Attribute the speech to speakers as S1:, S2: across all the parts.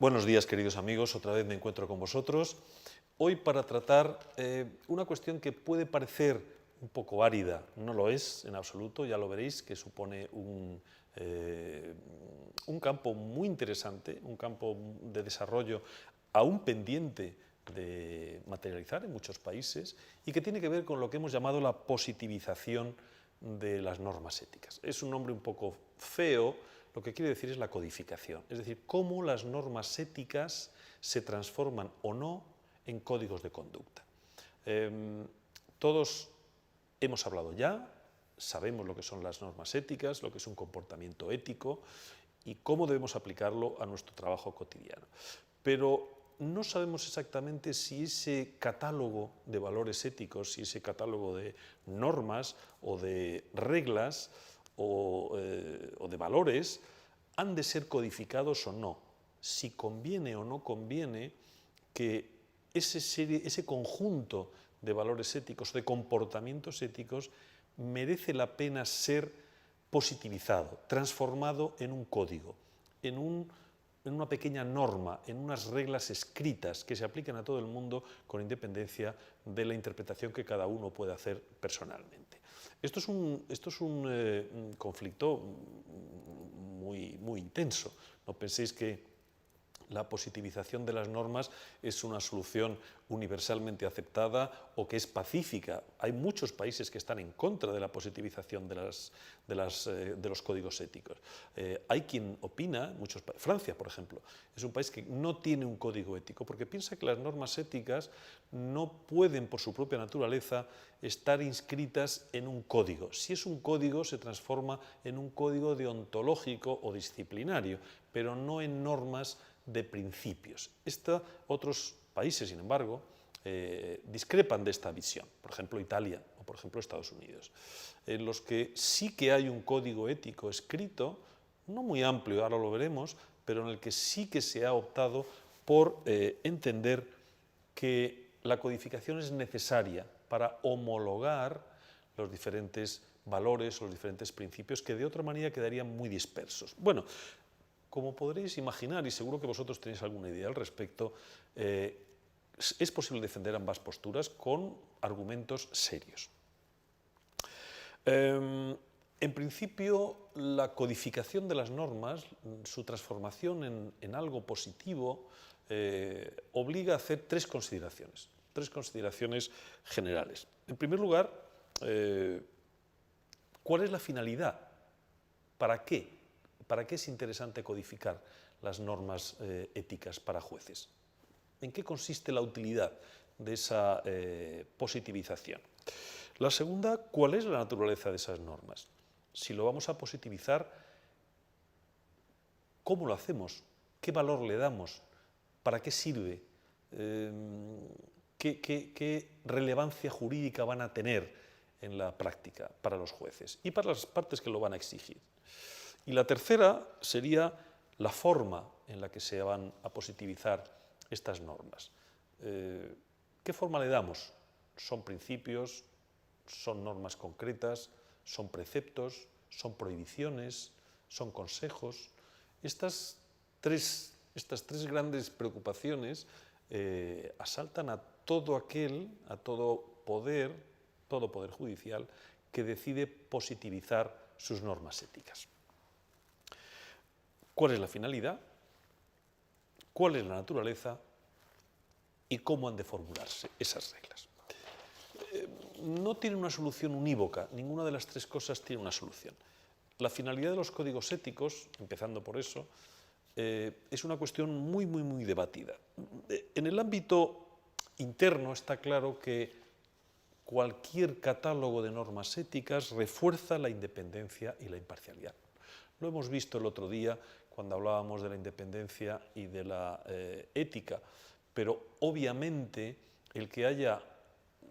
S1: Buenos días, queridos amigos, otra vez me encuentro con vosotros. Hoy para tratar una cuestión que puede parecer un poco árida, no lo es en absoluto, ya lo veréis, que supone un campo muy interesante, un campo de desarrollo aún pendiente de materializar en muchos países y que tiene que ver con lo que hemos llamado la positivización de las normas éticas. Es un nombre un poco feo, lo que quiere decir es la codificación, es decir, cómo las normas éticas se transforman o no en códigos de conducta. Todos hemos hablado ya, sabemos lo que son las normas éticas, lo que es un comportamiento ético y cómo debemos aplicarlo a nuestro trabajo cotidiano. Pero no sabemos exactamente si ese catálogo de valores éticos, si ese catálogo de normas o de reglas o de valores han de ser codificados o no, si conviene o no conviene que ese conjunto de valores éticos, de comportamientos éticos, merece la pena ser positivizado, transformado en un código, en una pequeña norma, en unas reglas escritas que se apliquen a todo el mundo con independencia de la interpretación que cada uno puede hacer personalmente. Esto es un conflicto muy intenso. No penséis que la positivización de las normas es una solución universalmente aceptada o que es pacífica. Hay muchos países que están en contra de la positivización de los códigos éticos. Hay quien opina, Francia, por ejemplo, es un país que no tiene un código ético porque piensa que las normas éticas no pueden, por su propia naturaleza, estar inscritas en un código. Si es un código, se transforma en un código deontológico o disciplinario, pero no en normas de principios. Otros países, sin embargo, discrepan de esta visión, por ejemplo Italia o por ejemplo Estados Unidos, en los que sí que hay un código ético escrito, no muy amplio, ahora lo veremos, pero en el que sí que se ha optado por entender que la codificación es necesaria para homologar los diferentes valores o los diferentes principios que de otra manera quedarían muy dispersos. Bueno, como podréis imaginar, y seguro que vosotros tenéis alguna idea al respecto, es posible defender ambas posturas con argumentos serios. En principio, la codificación de las normas, su transformación en algo positivo, obliga a hacer tres consideraciones generales. En primer lugar, ¿cuál es la finalidad? ¿Para qué? ¿Para qué es interesante codificar las normas éticas para jueces? ¿En qué consiste la utilidad de esa positivización? La segunda, ¿cuál es la naturaleza de esas normas? Si lo vamos a positivizar, ¿cómo lo hacemos? ¿Qué valor le damos? ¿Para qué sirve? ¿Qué relevancia jurídica van a tener en la práctica para los jueces y para las partes que lo van a exigir? Y la tercera sería la forma en la que se van a positivizar estas normas. ¿Qué forma le damos? ¿Son principios? ¿Son normas concretas? ¿Son preceptos? ¿Son prohibiciones? ¿Son consejos? Estas tres grandes preocupaciones asaltan a todo poder judicial que decide positivizar sus normas éticas. ¿Cuál es la finalidad? ¿Cuál es la naturaleza? ¿Y cómo han de formularse esas reglas? No tiene una solución unívoca, ninguna de las tres cosas tiene una solución. La finalidad de los códigos éticos, empezando por eso, es una cuestión muy debatida. En el ámbito interno está claro que cualquier catálogo de normas éticas refuerza la independencia y la imparcialidad. Lo hemos visto el otro día cuando hablábamos de la independencia y de la ética, pero obviamente el que haya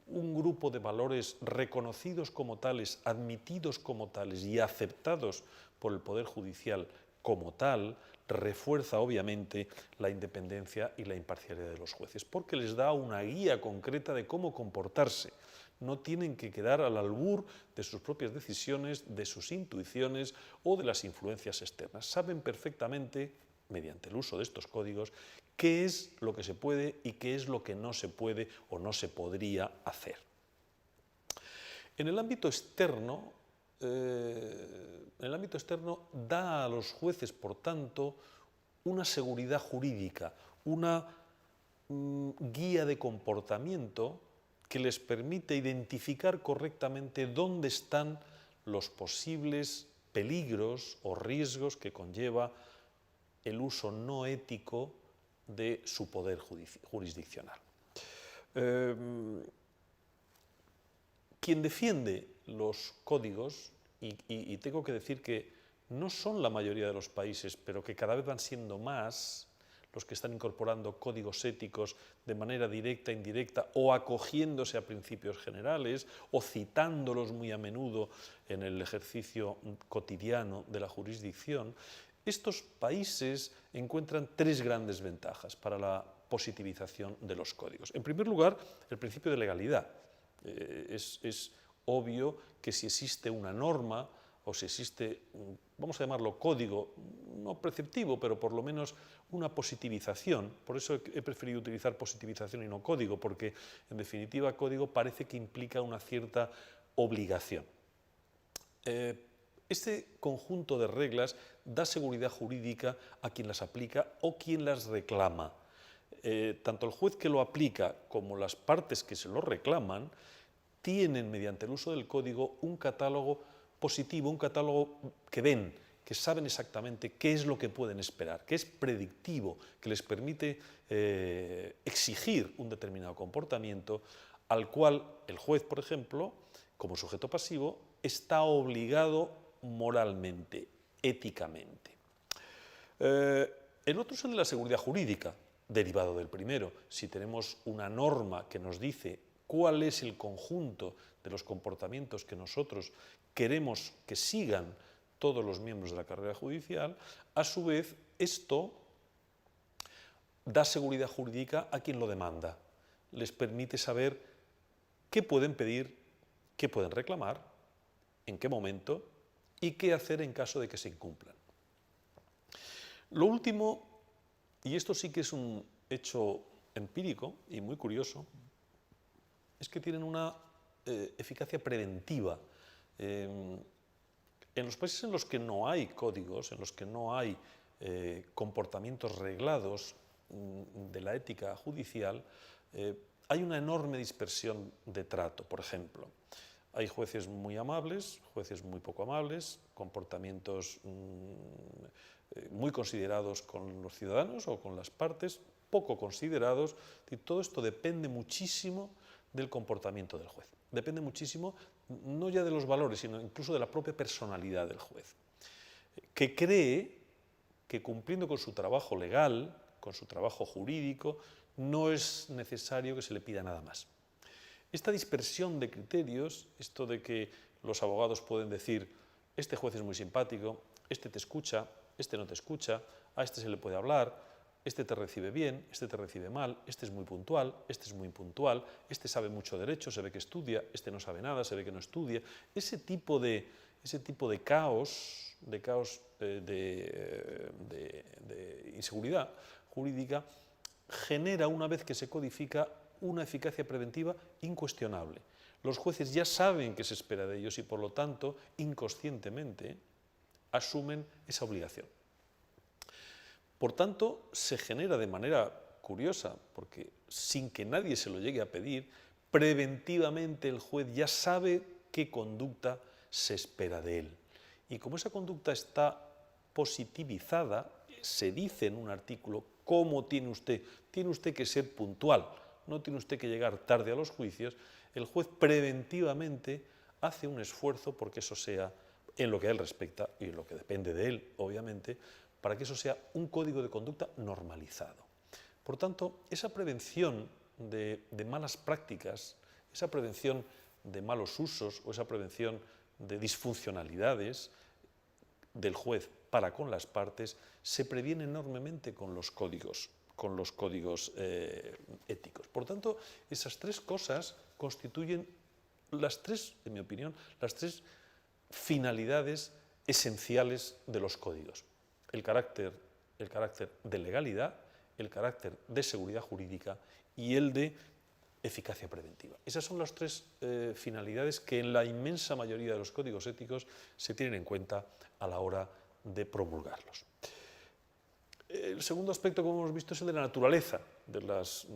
S1: un grupo de valores reconocidos como tales, admitidos como tales y aceptados por el Poder Judicial como tal, refuerza obviamente la independencia y la imparcialidad de los jueces, porque les da una guía concreta de cómo comportarse. No tienen que quedar al albur de sus propias decisiones, de sus intuiciones o de las influencias externas. Saben perfectamente mediante el uso de estos códigos, qué es lo que se puede y qué es lo que no se puede o no se podría hacer. En el ámbito externo, da a los jueces, por tanto, una seguridad jurídica, una guía de comportamiento que les permite identificar correctamente dónde están los posibles peligros o riesgos que conlleva el uso no ético de su poder jurisdiccional. Quien defiende los códigos, y tengo que decir que no son la mayoría de los países, pero que cada vez van siendo más los que están incorporando códigos éticos de manera directa, indirecta, o acogiéndose a principios generales, o citándolos muy a menudo en el ejercicio cotidiano de la jurisdicción, estos países encuentran tres grandes ventajas para la positivización de los códigos. En primer lugar, el principio de legalidad. Es obvio que si existe una norma o si existe, vamos a llamarlo código, no preceptivo, pero por lo menos una positivización, por eso he preferido utilizar positivización y no código, porque en definitiva código parece que implica una cierta obligación. Este conjunto de reglas da seguridad jurídica a quien las aplica o quien las reclama. Tanto el juez que lo aplica como las partes que se lo reclaman tienen, mediante el uso del código, un catálogo positivo, un catálogo que ven, que saben exactamente qué es lo que pueden esperar, que es predictivo, que les permite exigir un determinado comportamiento al cual el juez, por ejemplo, como sujeto pasivo, está obligado moralmente, éticamente. El otro es el de la seguridad jurídica, derivado del primero. Si tenemos una norma que nos dice cuál es el conjunto de los comportamientos que nosotros queremos que sigan todos los miembros de la carrera judicial, a su vez esto da seguridad jurídica a quien lo demanda. Les permite saber qué pueden pedir, qué pueden reclamar, en qué momento y qué hacer en caso de que se incumplan. Lo último, y esto sí que es un hecho empírico y muy curioso, es que tienen una eficacia preventiva. En los países en los que no hay códigos, en los que no hay comportamientos reglados de la ética judicial, hay una enorme dispersión de trato. Por ejemplo, hay jueces muy amables, jueces muy poco amables, comportamientos muy considerados con los ciudadanos o con las partes, poco considerados, y todo esto depende muchísimo del comportamiento del juez. Depende muchísimo, no ya de los valores, sino incluso de la propia personalidad del juez, que cree que cumpliendo con su trabajo legal, con su trabajo jurídico, no es necesario que se le pida nada más. Esta dispersión de criterios, esto de que los abogados pueden decir, este juez es muy simpático, este te escucha, este no te escucha, a este se le puede hablar, este te recibe bien, este te recibe mal, este es muy puntual, este es muy impuntual, este sabe mucho derecho, se ve que estudia, este no sabe nada, se ve que no estudia. Ese tipo de caos, de inseguridad jurídica, genera, una vez que se codifica, una eficacia preventiva incuestionable. Los jueces ya saben qué se espera de ellos y, por lo tanto, inconscientemente asumen esa obligación. Por tanto, se genera de manera curiosa, porque sin que nadie se lo llegue a pedir, preventivamente el juez ya sabe qué conducta se espera de él. Y como esa conducta está positivizada, se dice en un artículo cómo tiene usted que ser puntual, no tiene usted que llegar tarde a los juicios, el juez preventivamente hace un esfuerzo porque eso sea, en lo que a él respecta y en lo que depende de él, obviamente, para que eso sea un código de conducta normalizado. Por tanto, esa prevención de malas prácticas, esa prevención de malos usos o esa prevención de disfuncionalidades del juez para con las partes se previene enormemente con los códigos éticos. Por tanto, esas tres cosas constituyen en mi opinión, las tres finalidades esenciales de los códigos. El carácter el carácter de legalidad, el carácter de seguridad jurídica y el de eficacia preventiva. Esas son las tres finalidades que en la inmensa mayoría de los códigos éticos se tienen en cuenta a la hora de promulgarlos. El segundo aspecto, como hemos visto, es el de la naturaleza de las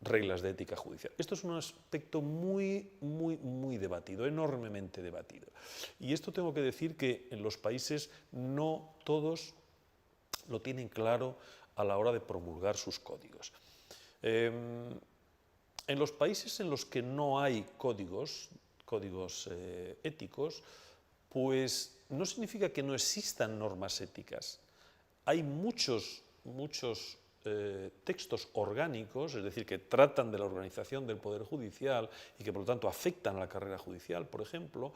S1: reglas de ética judicial. Esto es un aspecto muy debatido, enormemente debatido. Y esto tengo que decir que en los países no todos lo tienen claro a la hora de promulgar sus códigos. En los países en los que no hay códigos éticos, pues no significa que no existan normas éticas. Hay muchos textos orgánicos, es decir, que tratan de la organización del Poder Judicial y que por lo tanto afectan a la carrera judicial, por ejemplo,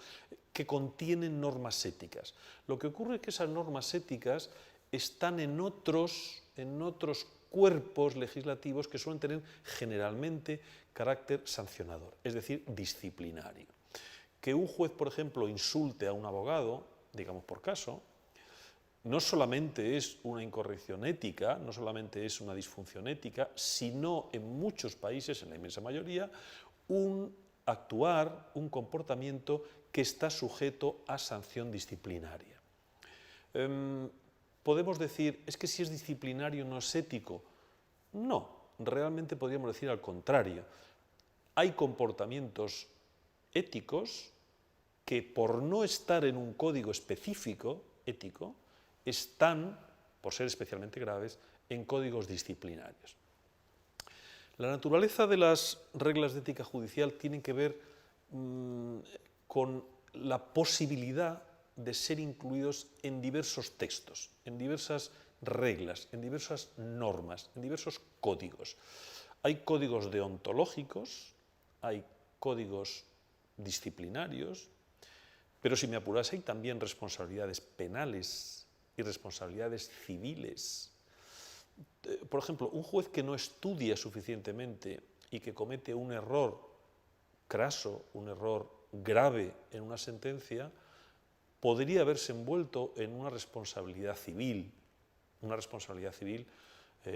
S1: que contienen normas éticas. Lo que ocurre es que esas normas éticas están en otros cuerpos legislativos que suelen tener generalmente carácter sancionador, es decir, disciplinario. Que un juez, por ejemplo, insulte a un abogado, digamos por caso, no solamente es una incorrección ética, no solamente es una disfunción ética, sino en muchos países, en la inmensa mayoría, un actuar, un comportamiento que está sujeto a sanción disciplinaria. ¿Podemos decir, es que si es disciplinario no es ético? No, realmente podríamos decir al contrario. Hay comportamientos éticos que por no estar en un código específico ético, están, por ser especialmente graves, en códigos disciplinarios. La naturaleza de las reglas de ética judicial tiene que ver con la posibilidad de ser incluidos en diversos textos, en diversas reglas, en diversas normas, en diversos códigos. Hay códigos deontológicos, hay códigos disciplinarios, pero si me apuras hay también responsabilidades penales y responsabilidades civiles. Por ejemplo, un juez que no estudia suficientemente y que comete un error craso, un error grave en una sentencia, podría haberse envuelto en una responsabilidad civil,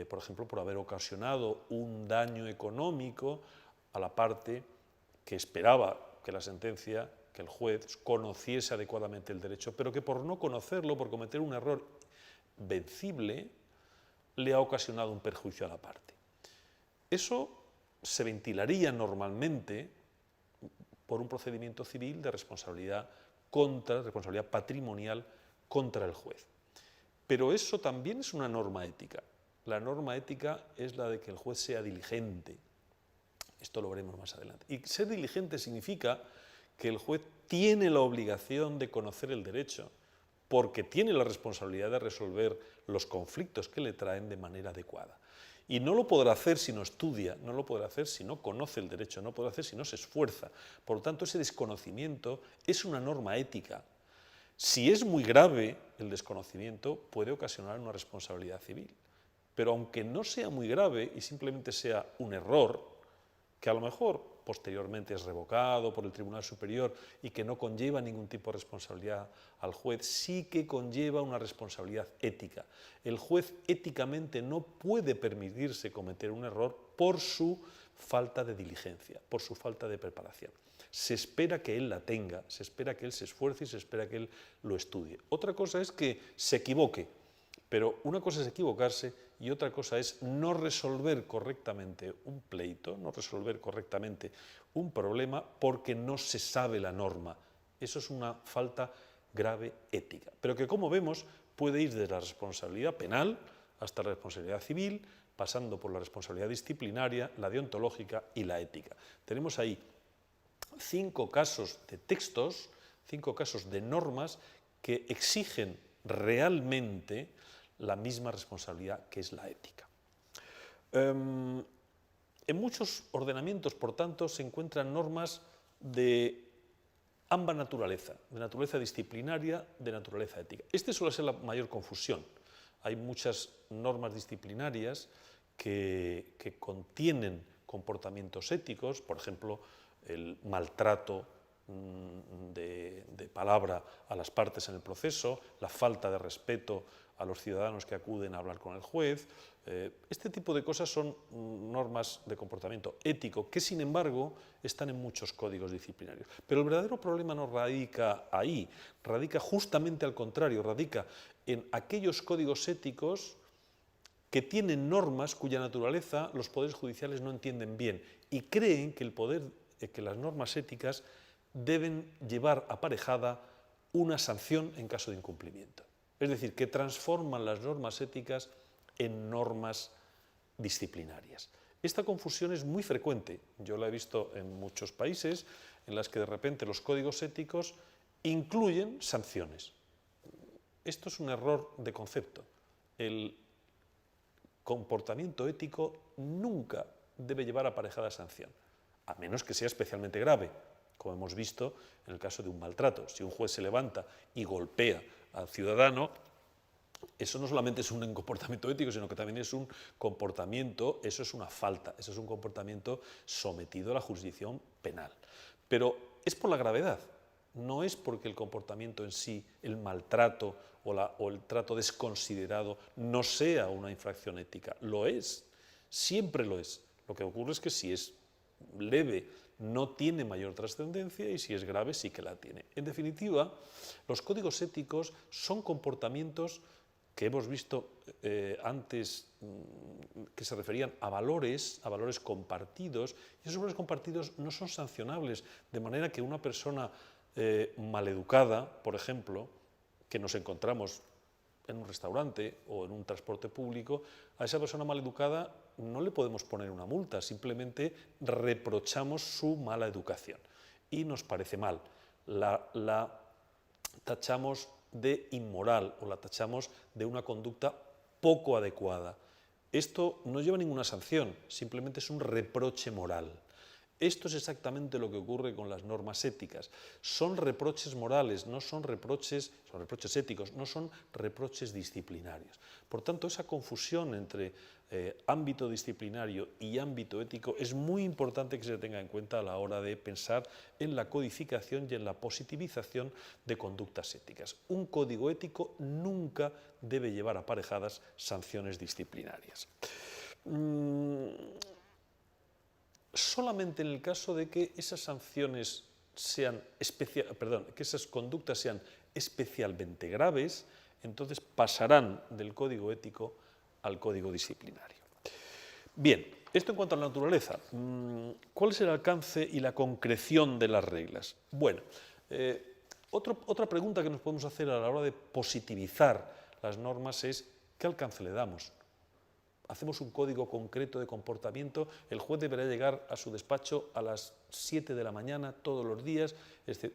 S1: por ejemplo, por haber ocasionado un daño económico a la parte que esperaba que la sentencia, que el juez conociese adecuadamente el derecho, pero que por no conocerlo, por cometer un error vencible, le ha ocasionado un perjuicio a la parte. Eso se ventilaría normalmente por un procedimiento civil de responsabilidad patrimonial contra el juez. Pero eso también es una norma ética. La norma ética es la de que el juez sea diligente. Esto lo veremos más adelante. Y ser diligente significa que el juez tiene la obligación de conocer el derecho, porque tiene la responsabilidad de resolver los conflictos que le traen de manera adecuada. Y no lo podrá hacer si no estudia, no lo podrá hacer si no conoce el derecho, no lo podrá hacer si no se esfuerza. Por lo tanto, ese desconocimiento es una norma ética. Si es muy grave el desconocimiento, puede ocasionar una responsabilidad civil. Pero aunque no sea muy grave y simplemente sea un error, que a lo mejor posteriormente es revocado por el Tribunal Superior y que no conlleva ningún tipo de responsabilidad al juez, sí que conlleva una responsabilidad ética. El juez éticamente no puede permitirse cometer un error por su falta de diligencia, por su falta de preparación. Se espera que él la tenga, se espera que él se esfuerce y se espera que él lo estudie. Otra cosa es que se equivoque, pero una cosa es equivocarse y otra cosa es no resolver correctamente un pleito, no resolver correctamente un problema porque no se sabe la norma. Eso es una falta grave ética, pero que, como vemos, puede ir desde la responsabilidad penal hasta la responsabilidad civil, pasando por la responsabilidad disciplinaria, la deontológica y la ética. Tenemos ahí 5 casos de textos, 5 casos de normas que exigen realmente la misma responsabilidad que es la ética. En muchos ordenamientos, por tanto, se encuentran normas de ambas naturaleza, de naturaleza disciplinaria, de naturaleza ética. Este suele ser la mayor confusión. Hay muchas normas disciplinarias que contienen comportamientos éticos, por ejemplo, el maltrato de palabra a las partes en el proceso, la falta de respeto a los ciudadanos que acuden a hablar con el juez. Este tipo de cosas son normas de comportamiento ético que, sin embargo, están en muchos códigos disciplinarios. Pero el verdadero problema no radica ahí, radica justamente al contrario, radica en aquellos códigos éticos que tienen normas cuya naturaleza los poderes judiciales no entienden bien y creen que que las normas éticas deben llevar aparejada una sanción en caso de incumplimiento. Es decir, que transforman las normas éticas en normas disciplinarias. Esta confusión es muy frecuente. Yo la he visto en muchos países en las que de repente los códigos éticos incluyen sanciones. Esto es un error de concepto. El comportamiento ético nunca debe llevar aparejada sanción, a menos que sea especialmente grave, como hemos visto en el caso de un maltrato. Si un juez se levanta y golpea al ciudadano, eso no solamente es un comportamiento ético, sino que también es un comportamiento, eso es una falta, eso es un comportamiento sometido a la jurisdicción penal. Pero es por la gravedad, no es porque el comportamiento en sí, el maltrato o el trato desconsiderado no sea una infracción ética. Lo es, siempre lo es. Lo que ocurre es que si es leve no tiene mayor trascendencia y si es grave sí que la tiene. En definitiva, los códigos éticos son comportamientos que hemos visto antes que se referían a valores compartidos, y esos valores compartidos no son sancionables, de manera que una persona maleducada, por ejemplo, que nos encontramos en un restaurante o en un transporte público, a esa persona maleducada no le podemos poner una multa, simplemente reprochamos su mala educación y nos parece mal. La tachamos de inmoral o la tachamos de una conducta poco adecuada. Esto no lleva ninguna sanción, simplemente es un reproche moral. Esto es exactamente lo que ocurre con las normas éticas. Son reproches morales, no son reproches éticos, no son reproches disciplinarios. Por tanto, esa confusión entre ámbito disciplinario y ámbito ético es muy importante que se tenga en cuenta a la hora de pensar en la codificación y en la positivización de conductas éticas. Un código ético nunca debe llevar aparejadas sanciones disciplinarias. Solamente en el caso de que esas sanciones que esas conductas sean especialmente graves, entonces pasarán del código ético al código disciplinario. Bien, esto en cuanto a la naturaleza. ¿Cuál es el alcance y la concreción de las reglas? Bueno, otra pregunta que nos podemos hacer a la hora de positivizar las normas es ¿qué alcance le damos? Hacemos un código concreto de comportamiento, el juez deberá llegar a su despacho a las 7 de la mañana todos los días. Esto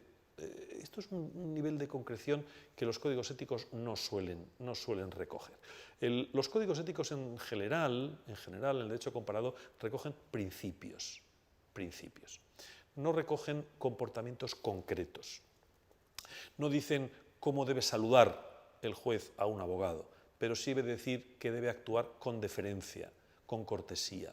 S1: es un nivel de concreción que los códigos éticos no suelen recoger. Los códigos éticos en general, en el derecho comparado, recogen principios. No recogen comportamientos concretos. No dicen cómo debe saludar el juez a un abogado, pero sí debe decir que debe actuar con deferencia, con cortesía,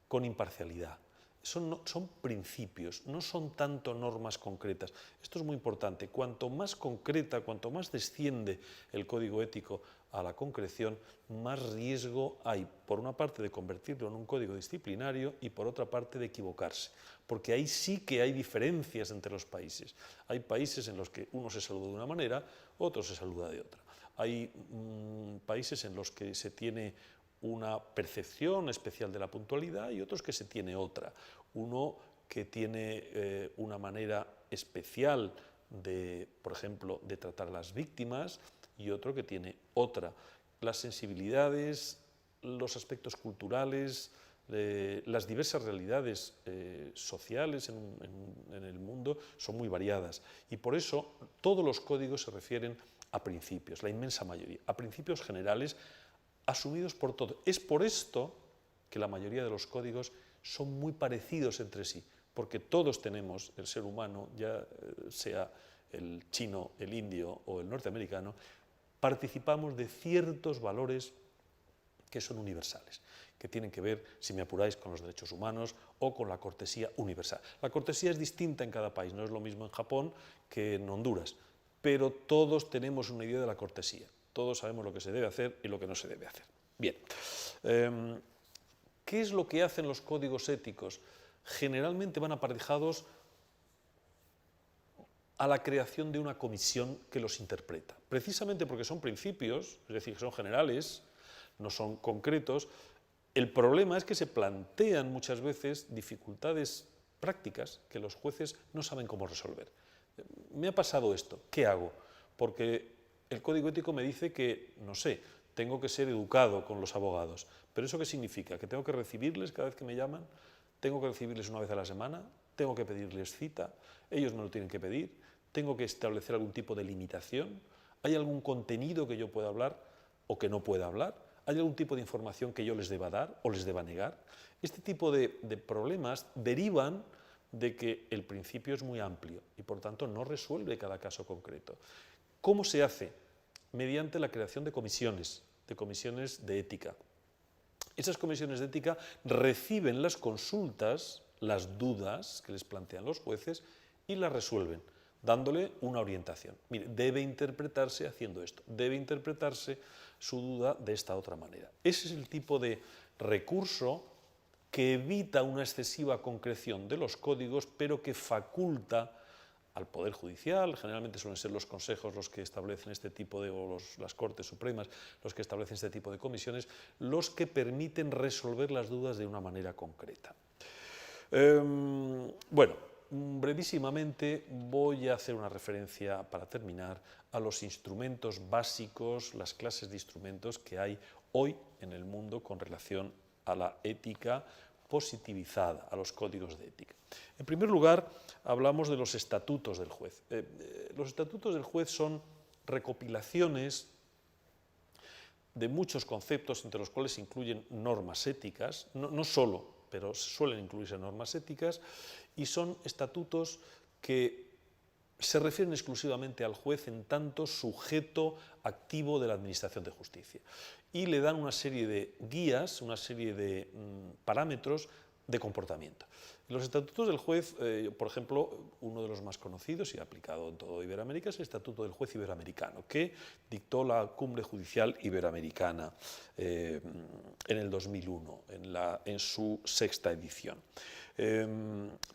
S1: con imparcialidad. Son principios, no son tanto normas concretas. Esto es muy importante. Cuanto más concreta, cuanto más desciende el código ético a la concreción, más riesgo hay, por una parte, de convertirlo en un código disciplinario y, por otra parte, de equivocarse. Porque ahí sí que hay diferencias entre los países. Hay países en los que uno se saluda de una manera, otro se saluda de otra. Hay países en los que se tiene una percepción especial de la puntualidad y otros que se tiene otra. Uno que tiene una manera especial por ejemplo, de tratar a las víctimas y otro que tiene otra. Las sensibilidades, los aspectos culturales, las diversas realidades sociales en el mundo son muy variadas y por eso todos los códigos se refieren a principios, la inmensa mayoría, a principios generales asumidos por todos. Es por esto que la mayoría de los códigos son muy parecidos entre sí, porque todos tenemos, el ser humano, ya sea el chino, el indio o el norteamericano, participamos de ciertos valores que son universales, que tienen que ver, si me apuráis, con los derechos humanos o con la cortesía universal. La cortesía es distinta en cada país, no es lo mismo en Japón que en Honduras, pero todos tenemos una idea de la cortesía, todos sabemos lo que se debe hacer y lo que no se debe hacer. Bien, ¿qué es lo que hacen los códigos éticos? Generalmente van aparejados a la creación de una comisión que los interpreta, precisamente porque son principios, es decir, que son generales, no son concretos. El problema es que se plantean muchas veces dificultades prácticas que los jueces no saben cómo resolver. Me ha pasado esto, ¿qué hago? Porque el código ético me dice que, no sé, tengo que ser educado con los abogados, pero ¿eso qué significa? ¿Que tengo que recibirles cada vez que me llaman? ¿Tengo que recibirles una vez a la semana? ¿Tengo que pedirles cita? ¿Ellos me lo tienen que pedir? ¿Tengo que establecer algún tipo de limitación? ¿Hay algún contenido que yo pueda hablar o que no pueda hablar? ¿Hay algún tipo de información que yo les deba dar o les deba negar? Este tipo de problemas derivan de que el principio es muy amplio y por tanto no resuelve cada caso concreto. ¿Cómo se hace? Mediante la creación de comisiones de ética. Esas comisiones de ética reciben las consultas, las dudas que les plantean los jueces y las resuelven, dándole una orientación. Mire, debe interpretarse haciendo esto, debe interpretarse su duda de esta otra manera. Ese es el tipo de recurso que evita una excesiva concreción de los códigos, pero que faculta al Poder Judicial, generalmente suelen ser los consejos los que establecen este tipo de, o las Cortes Supremas, los que establecen este tipo de comisiones, los que permiten resolver las dudas de una manera concreta. Bueno, brevísimamente voy a hacer una referencia, para terminar, a los instrumentos básicos, las clases de instrumentos que hay hoy en el mundo con relación a la ética positivizada, a los códigos de ética. En primer lugar, hablamos de los estatutos del juez. Los estatutos del juez son recopilaciones de muchos conceptos, entre los cuales se incluyen normas éticas, no solo, pero suelen incluirse normas éticas, y son estatutos que se refieren exclusivamente al juez en tanto sujeto activo de la Administración de Justicia y le dan una serie de guías, una serie de parámetros de comportamiento. Los estatutos del juez, por ejemplo, uno de los más conocidos y aplicado en todo Iberoamérica es el Estatuto del Juez Iberoamericano, que dictó la Cumbre Judicial Iberoamericana en el 2001, en su sexta edición.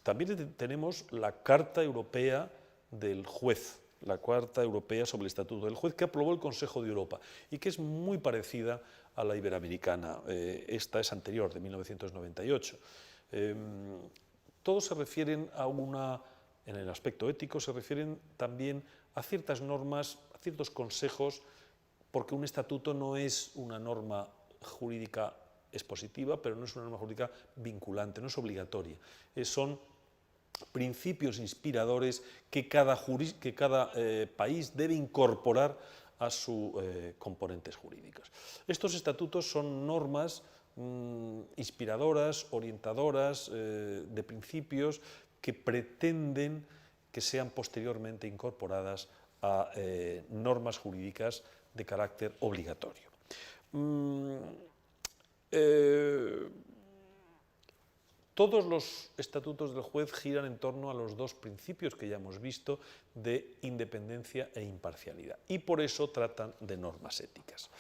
S1: También tenemos la Carta Europea del Juez, la Carta Europea sobre el Estatuto del Juez, que aprobó el Consejo de Europa y que es muy parecida a la iberoamericana. Esta es anterior, de 1998. Todos se refieren a en el aspecto ético, se refieren también a ciertas normas, a ciertos consejos, porque un estatuto no es una norma jurídica expositiva, pero no es una norma jurídica vinculante, no es obligatoria. Son principios inspiradores que cada país debe incorporar a sus componentes jurídicos. Estos estatutos son normas inspiradoras, orientadoras, de principios que pretenden que sean posteriormente incorporadas a normas jurídicas de carácter obligatorio. Todos los estatutos del juez giran en torno a los dos principios que ya hemos visto de independencia e imparcialidad y por eso tratan de normas éticas.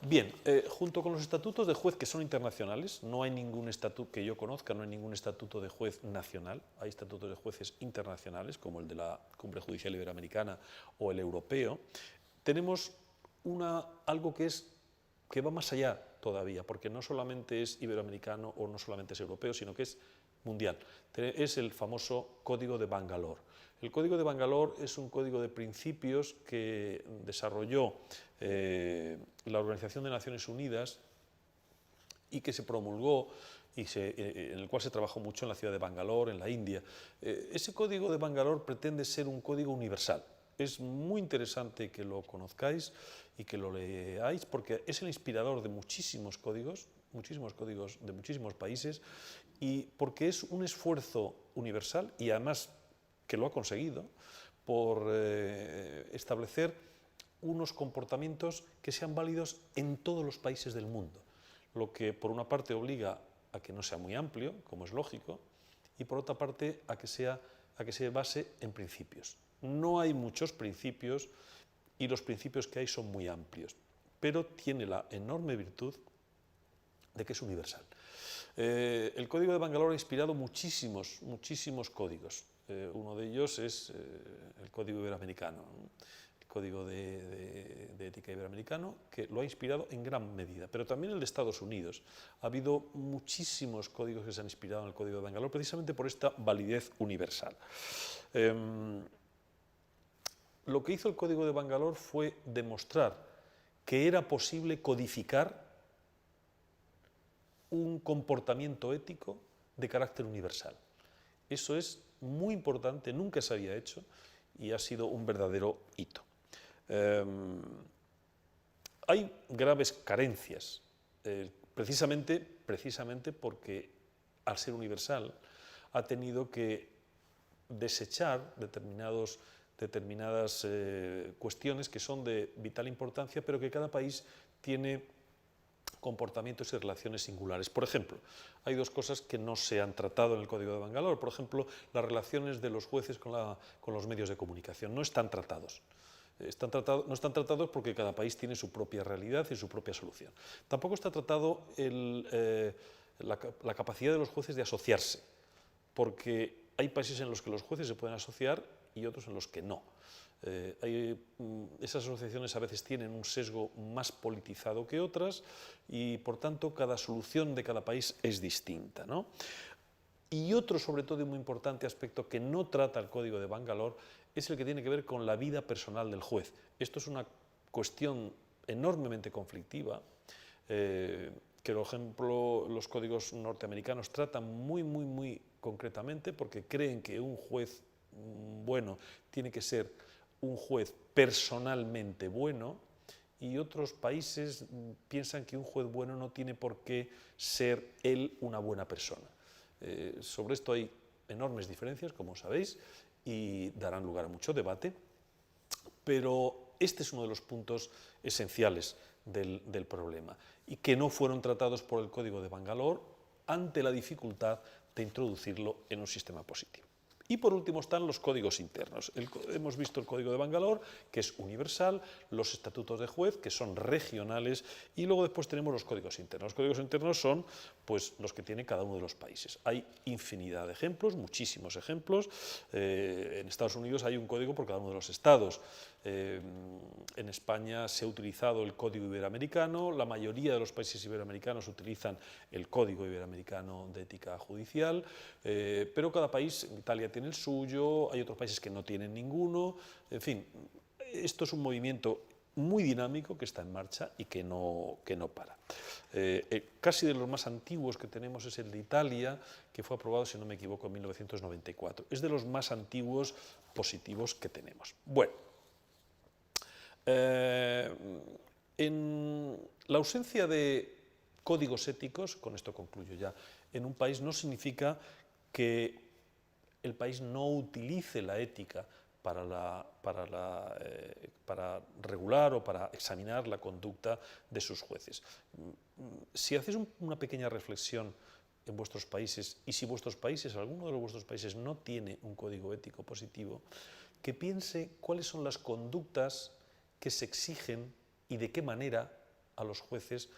S1: Bien, junto con los estatutos de juez que son internacionales, no hay ningún estatuto que yo conozca, no hay ningún estatuto de juez nacional, hay estatutos de jueces internacionales como el de la Cumbre Judicial Iberoamericana o el europeo. Tenemos algo que va más allá todavía, porque no solamente es iberoamericano o no solamente es europeo, sino que es mundial. Es el famoso Código de Bangalore. El Código de Bangalore es un código de principios que desarrolló la Organización de Naciones Unidas y que se promulgó y en el cual se trabajó mucho en la ciudad de Bangalore, en la India. Ese Código de Bangalore pretende ser un código universal. Es muy interesante que lo conozcáis y que lo leáis porque es el inspirador de muchísimos códigos de muchísimos países y porque es un esfuerzo universal y además que lo ha conseguido por establecer unos comportamientos que sean válidos en todos los países del mundo. lo que por una parte obliga a que no sea muy amplio, como es lógico, y por otra parte a que se base en principios. No hay muchos principios y los principios que hay son muy amplios, pero tiene la enorme virtud de que es universal. El Código de Bangalore ha inspirado muchísimos códigos. Uno de ellos es el Código Iberoamericano, el Código de Ética Iberoamericano, que lo ha inspirado en gran medida, pero también el de Estados Unidos. Ha habido muchísimos códigos que se han inspirado en el Código de Bangalore precisamente por esta validez universal. Lo que hizo el Código de Bangalore fue demostrar que era posible codificar un comportamiento ético de carácter universal. Eso es muy importante, nunca se había hecho y ha sido un verdadero hito. Hay graves carencias, precisamente porque al ser universal ha tenido que desechar determinadas cuestiones que son de vital importancia, pero que cada país tiene comportamientos y relaciones singulares. Por ejemplo, hay dos cosas que no se han tratado en el Código de Bangalore. Por ejemplo, las relaciones de los jueces con los medios de comunicación. No están tratados. No están tratados porque cada país tiene su propia realidad y su propia solución. Tampoco está tratado la capacidad de los jueces de asociarse, porque hay países en los que los jueces se pueden asociar y otros en los que no. Esas asociaciones a veces tienen un sesgo más politizado que otras y, por tanto, cada solución de cada país es distinta, ¿no? Y otro, sobre todo, y muy importante aspecto que no trata el Código de Bangalore es el que tiene que ver con la vida personal del juez. Esto es una cuestión enormemente conflictiva que, por ejemplo, los códigos norteamericanos tratan muy concretamente porque creen que un juez bueno tiene que ser un juez personalmente bueno y otros países piensan que un juez bueno no tiene por qué ser él una buena persona. Sobre esto hay enormes diferencias, como sabéis, y darán lugar a mucho debate, pero este es uno de los puntos esenciales del problema y que no fueron tratados por el Código de Bangalore ante la dificultad de introducirlo en un sistema positivo. Y por último están los códigos internos. Hemos visto el Código de Bangalore, que es universal, los estatutos de juez, que son regionales, y luego después tenemos los códigos internos. Los códigos internos son pues, los que tiene cada uno de los países. Hay infinidad de ejemplos, muchísimos ejemplos. En Estados Unidos hay un código por cada uno de los estados. En España se ha utilizado el Código Iberoamericano, la mayoría de los países iberoamericanos utilizan el Código Iberoamericano de Ética Judicial, pero cada país, Italia tiene el suyo, hay otros países que no tienen ninguno, en fin, esto es un movimiento muy dinámico que está en marcha y que no para. Casi de los más antiguos que tenemos es el de Italia, que fue aprobado, si no me equivoco, en 1994. Es de los más antiguos positivos que tenemos. Bueno, en la ausencia de códigos éticos, con esto concluyo ya, en un país no significa que el país no utilice la ética para regular o para examinar la conducta de sus jueces. Si hacéis una pequeña reflexión en vuestros países y si alguno de vuestros países no tiene un código ético positivo, que piense cuáles son las conductas que se exigen y de qué manera a los jueces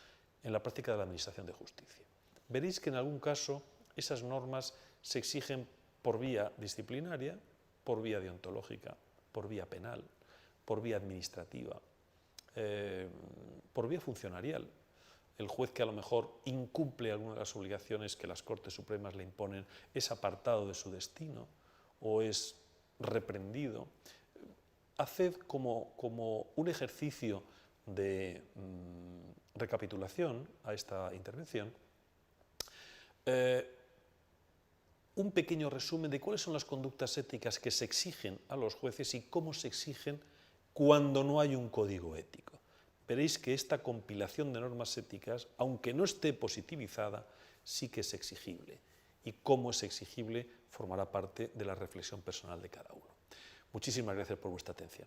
S1: en la práctica de la administración de justicia. Veréis que en algún caso esas normas se exigen por vía disciplinaria, por vía deontológica, por vía penal, por vía administrativa, por vía funcionarial. El juez que a lo mejor incumple alguna de las obligaciones que las Cortes Supremas le imponen es apartado de su destino o es reprendido. Haced como un ejercicio de recapitulación a esta intervención, un pequeño resumen de cuáles son las conductas éticas que se exigen a los jueces y cómo se exigen cuando no hay un código ético. Veréis que esta compilación de normas éticas, aunque no esté positivizada, sí que es exigible. Y cómo es exigible formará parte de la reflexión personal de cada uno. Muchísimas gracias por vuestra atención.